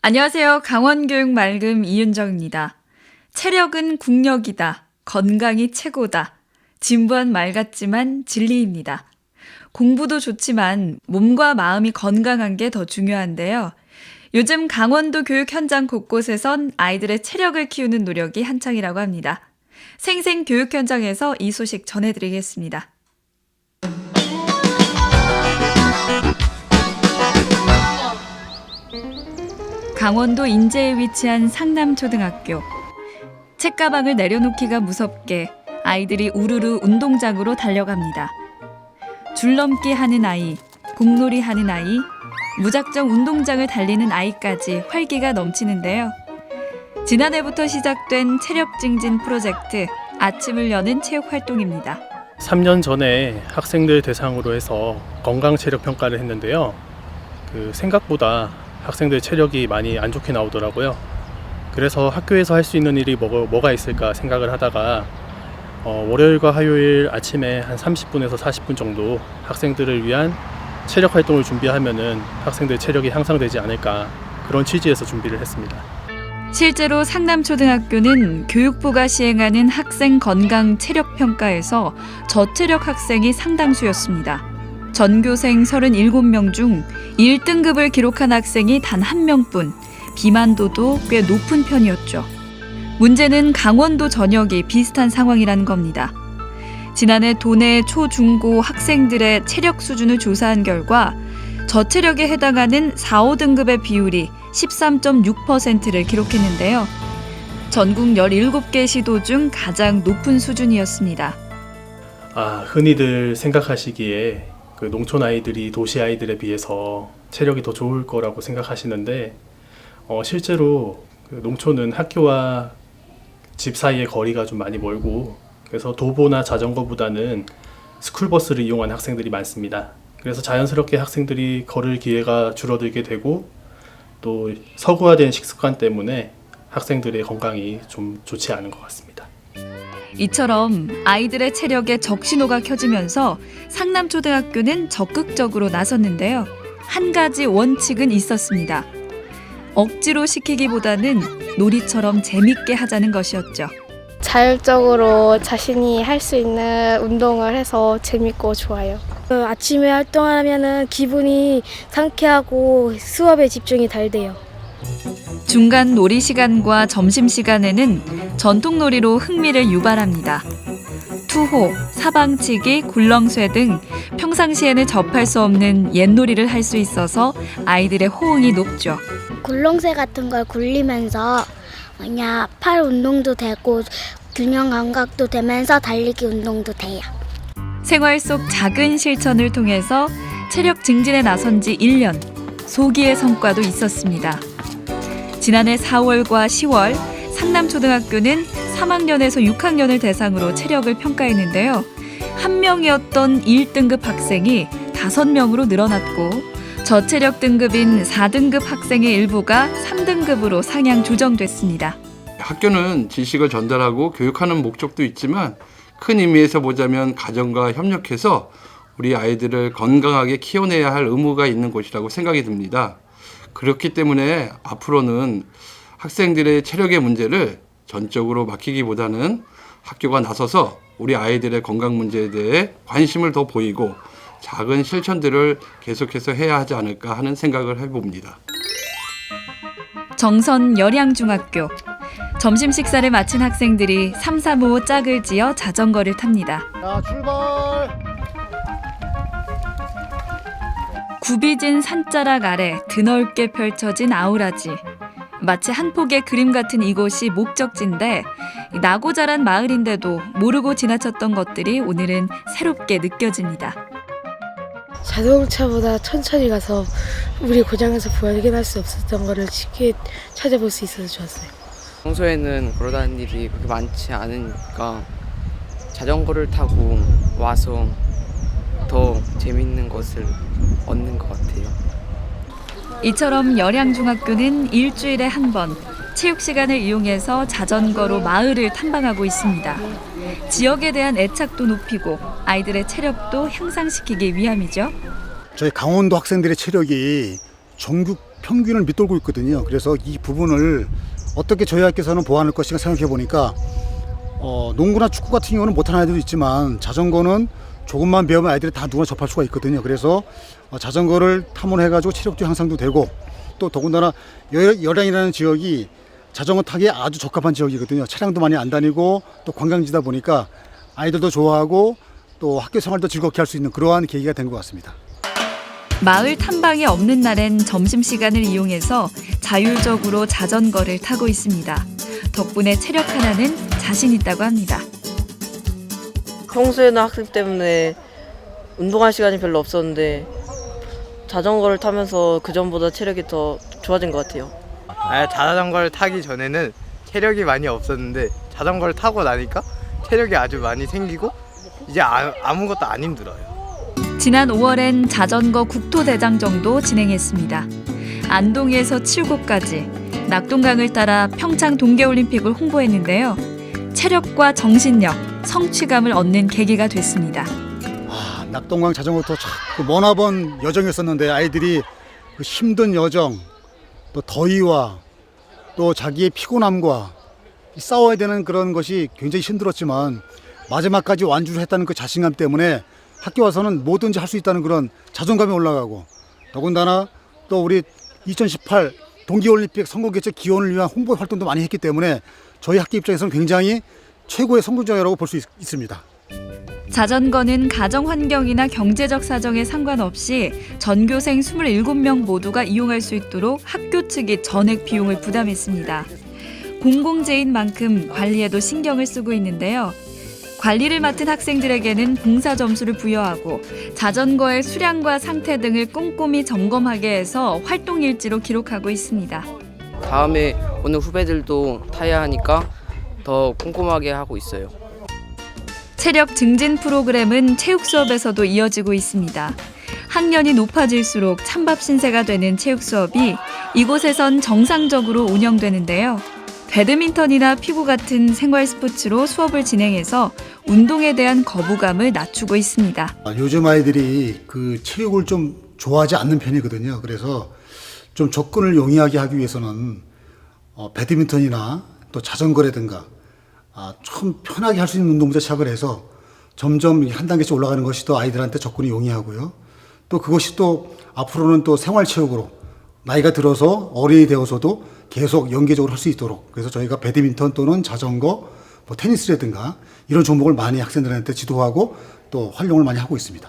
안녕하세요. 강원교육 맑음 이윤정입니다. 체력은 국력이다. 건강이 최고다. 진부한 말 같지만 진리입니다. 공부도 좋지만 몸과 마음이 건강한 게 더 중요한데요. 요즘 강원도 교육 현장 곳곳에선 아이들의 체력을 키우는 노력이 한창이라고 합니다. 생생 교육 현장에서 이 소식 전해드리겠습니다. 강원도 인제에 위치한 상남초등학교. 책가방을 내려놓기가 무섭게 아이들이 우르르 운동장으로 달려갑니다. 줄넘기 하는 아이, 공놀이 하는 아이, 무작정 운동장을 달리는 아이까지 활기가 넘치는데요. 지난해부터 시작된 체력 증진 프로젝트 아침을 여는 체육 활동입니다. 3년 전에 학생들 대상으로 해서 건강 체력 평가를 했는데요. 생각보다 학생들 체력이 많이 안 좋게 나오더라고요. 그래서 학교에서 할 수 있는 일이 뭐가 있을까 생각을 하다가 월요일과 화요일 아침에 한 30분에서 40분 정도 학생들을 위한 체력 활동을 준비하면은 학생들 체력이 향상되지 않을까, 그런 취지에서 준비를 했습니다. 실제로 상남초등학교는 교육부가 시행하는 학생 건강 체력 평가에서 저체력 학생이 상당수였습니다. 전교생 37명 중 1등급을 기록한 학생이 단 1명뿐, 비만도도 꽤 높은 편이었죠. 문제는 강원도 전역이 비슷한 상황이라는 겁니다. 지난해 도내 초, 중고 학생들의 체력 수준을 조사한 결과 저체력에 해당하는 4, 5등급의 비율이 13.6%를 기록했는데요. 전국 17개 시도 중 가장 높은 수준이었습니다. 흔히들 생각하시기에 농촌 아이들이 도시 아이들에 비해서 체력이 더 좋을 거라고 생각하시는데 실제로 농촌은 학교와 집 사이의 거리가 좀 많이 멀고, 그래서 도보나 자전거보다는 스쿨버스를 이용한 학생들이 많습니다. 그래서 자연스럽게 학생들이 걸을 기회가 줄어들게 되고, 또 서구화된 식습관 때문에 학생들의 건강이 좀 좋지 않은 것 같습니다. 이처럼 아이들의 체력에 적신호가 켜지면서 상남초등학교는 적극적으로 나섰는데요. 한 가지 원칙은 있었습니다. 억지로 시키기보다는 놀이처럼 재밌게 하자는 것이었죠. 자율적으로 자신이 할 수 있는 운동을 해서 재밌고 좋아요. 아침에 활동하면 기분이 상쾌하고 수업에 집중이 잘 돼요. 중간 놀이 시간과 점심 시간에는 전통 놀이로 흥미를 유발합니다. 투호, 사방치기, 굴렁쇠 등 평상시에는 접할 수 없는 옛놀이를 할 수 있어서 아이들의 호응이 높죠. 굴렁쇠 같은 걸 굴리면서 그냥 팔 운동도 되고 균형 감각도 되면서 달리기 운동도 돼요. 생활 속 작은 실천을 통해서 체력 증진에 나선 지 1년, 소기의 성과도 있었습니다. 지난해 4월과 10월 상남초등학교는 3학년에서 6학년을 대상으로 체력을 평가했는데요. 한 명이었던 1등급 학생이 5명으로 늘어났고, 저체력 등급인 4등급 학생의 일부가 3등급으로 상향 조정됐습니다. 학교는 지식을 전달하고 교육하는 목적도 있지만, 큰 의미에서 보자면 가정과 협력해서 우리 아이들을 건강하게 키워내야 할 의무가 있는 곳이라고 생각이 듭니다. 그렇기 때문에 앞으로는 학생들의 체력의 문제를 전적으로 맡기기보다는 학교가 나서서 우리 아이들의 건강 문제에 대해 관심을 더 보이고 작은 실천들을 계속해서 해야 하지 않을까 하는 생각을 해봅니다. 정선 열양중학교. 점심 식사를 마친 학생들이 3, 3, 5 짝을 지어 자전거를 탑니다. 자, 출발! 굽이진 산자락 아래 드넓게 펼쳐진 아우라지. 마치 한 폭의 그림 같은 이곳이 목적지인데, 나고 자란 마을인데도 모르고 지나쳤던 것들이 오늘은 새롭게 느껴집니다. 자동차보다 천천히 가서 우리 고장에서 발견할 수 없었던 거를 쉽게 찾아볼 수 있어서 좋았어요. 평소에는 걸어다니는 일이 그렇게 많지 않으니까 자전거를 타고 와서 더 재밌는 것을 얻는 것 같아요. 이처럼 열양중학교는 일주일에 한 번 체육 시간을 이용해서 자전거로 마을을 탐방하고 있습니다. 지역에 대한 애착도 높이고 아이들의 체력도 향상시키기 위함이죠. 저희 강원도 학생들의 체력이 전국 평균을 밑돌고 있거든요. 그래서 이 부분을 어떻게 저희 학교에서는 보완할 것인가 생각해 보니까 농구나 축구 같은 경우는 못하는 아이들도 있지만 자전거는 조금만 배우면 아이들이 다 누구나 접할 수가 있거든요. 그래서 자전거를 탐험해가지고 체력도 향상도 되고 또 더군다나 여량이라는 지역이 자전거 타기에 아주 적합한 지역이거든요. 차량도 많이 안 다니고 또 관광지다 보니까 아이들도 좋아하고 또 학교 생활도 즐겁게 할 수 있는 그러한 계기가 된 것 같습니다. 마을 탐방이 없는 날엔 점심시간을 이용해서 자율적으로 자전거를 타고 있습니다. 덕분에 체력 하나는 자신 있다고 합니다. 평소에는 학생 때문에 운동할 시간이 별로 없었는데 자전거를 타면서 그전보다 체력이 더 좋아진 것 같아요. 자전거를 타기 전에는 체력이 많이 없었는데 자전거를 타고 나니까 체력이 아주 많이 생기고 이제 아무것도 안 힘들어요. 지난 5월엔 자전거 국토대장정도 진행했습니다. 안동에서 칠곡까지 낙동강을 따라 평창 동계올림픽을 홍보했는데요. 체력과 정신력, 성취감을 얻는 계기가 됐습니다. 낙동강 자전거부터 참 머나먼 여정이었었는데 아이들이 그 힘든 여정, 또 더위와 또 자기의 피곤함과 싸워야 되는 그런 것이 굉장히 힘들었지만 마지막까지 완주를 했다는 그 자신감 때문에 학교 와서는 뭐든지 할 수 있다는 그런 자존감이 올라가고 더군다나 또 우리 2018 동계올림픽 선거개최 기원을 위한 홍보 활동도 많이 했기 때문에 저희 학교 입장에서는 굉장히 최고의 성공적이라고 볼 수 있습니다. 자전거는 가정 환경이나 경제적 사정에 상관없이 전교생 27명 모두가 이용할 수 있도록 학교 측이 전액 비용을 부담했습니다. 공공재인 만큼 관리에도 신경을 쓰고 있는데요. 관리를 맡은 학생들에게는 봉사 점수를 부여하고 자전거의 수량과 상태 등을 꼼꼼히 점검하게 해서 활동 일지로 기록하고 있습니다. 다음에 오는 후배들도 타야 하니까 더 꼼꼼하게 하고 있어요. 체력 증진 프로그램은 체육 수업에서도 이어지고 있습니다. 학년이 높아질수록 찬밥 신세가 되는 체육 수업이 이곳에선 정상적으로 운영되는데요. 배드민턴이나 피구 같은 생활 스포츠로 수업을 진행해서 운동에 대한 거부감을 낮추고 있습니다. 요즘 아이들이 그 체육을 좀 좋아하지 않는 편이거든요. 그래서 좀 접근을 용이하게 하기 위해서는 배드민턴이나 또 자전거라든가 좀 편하게 할 수 있는 운동부터 시작을 해서 점점 한 단계씩 올라가는 것이 더 아이들한테 접근이 용이하고요. 또 그것이 또 앞으로는 또 생활체육으로 나이가 들어서 어른이 되어서도 계속 연계적으로 할 수 있도록 그래서 저희가 배드민턴 또는 자전거, 뭐 테니스라든가 이런 종목을 많이 학생들한테 지도하고 또 활용을 많이 하고 있습니다.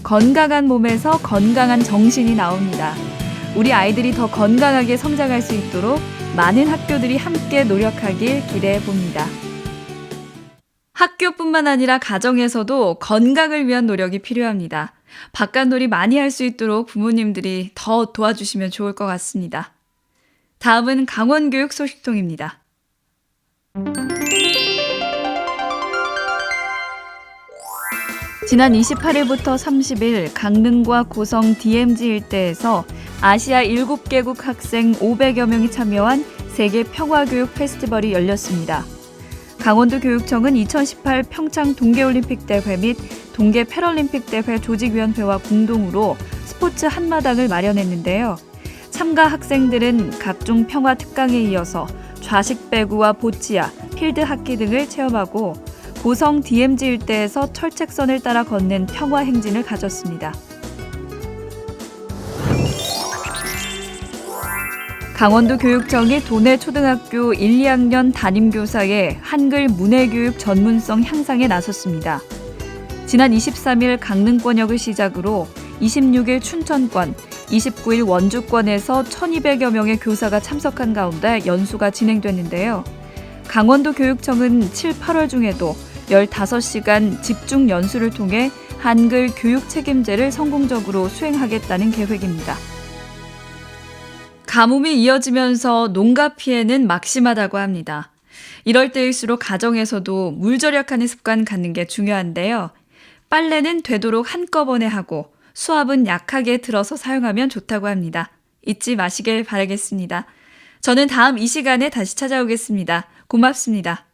건강한 몸에서 건강한 정신이 나옵니다. 우리 아이들이 더 건강하게 성장할 수 있도록 많은 학교들이 함께 노력하길 기대해 봅니다. 학교뿐만 아니라 가정에서도 건강을 위한 노력이 필요합니다. 바깥놀이 많이 할 수 있도록 부모님들이 더 도와주시면 좋을 것 같습니다. 다음은 강원교육 소식통입니다. 지난 28일부터 30일 강릉과 고성 DMZ 일대에서 아시아 7개국 학생 500여 명이 참여한 세계 평화교육 페스티벌이 열렸습니다. 강원도 교육청은 2018 평창 동계올림픽 대회 및 동계 패럴림픽 대회 조직위원회와 공동으로 스포츠 한마당을 마련했는데요. 참가 학생들은 각종 평화 특강에 이어서 좌식 배구와 보치아, 필드 하키 등을 체험하고 고성 DMZ 일대에서 철책선을 따라 걷는 평화 행진을 가졌습니다. 강원도 교육청이 도내 초등학교 1, 2학년 담임교사의 한글 문해교육 전문성 향상에 나섰습니다. 지난 23일 강릉권역을 시작으로 26일 춘천권, 29일 원주권에서 1,200여 명의 교사가 참석한 가운데 연수가 진행됐는데요. 강원도 교육청은 7, 8월 중에도 15시간 집중 연수를 통해 한글 교육 책임제를 성공적으로 수행하겠다는 계획입니다. 가뭄이 이어지면서 농가 피해는 막심하다고 합니다. 이럴 때일수록 가정에서도 물 절약하는 습관 갖는 게 중요한데요. 빨래는 되도록 한꺼번에 하고 수압은 약하게 틀어서 사용하면 좋다고 합니다. 잊지 마시길 바라겠습니다. 저는 다음 이 시간에 다시 찾아오겠습니다. 고맙습니다.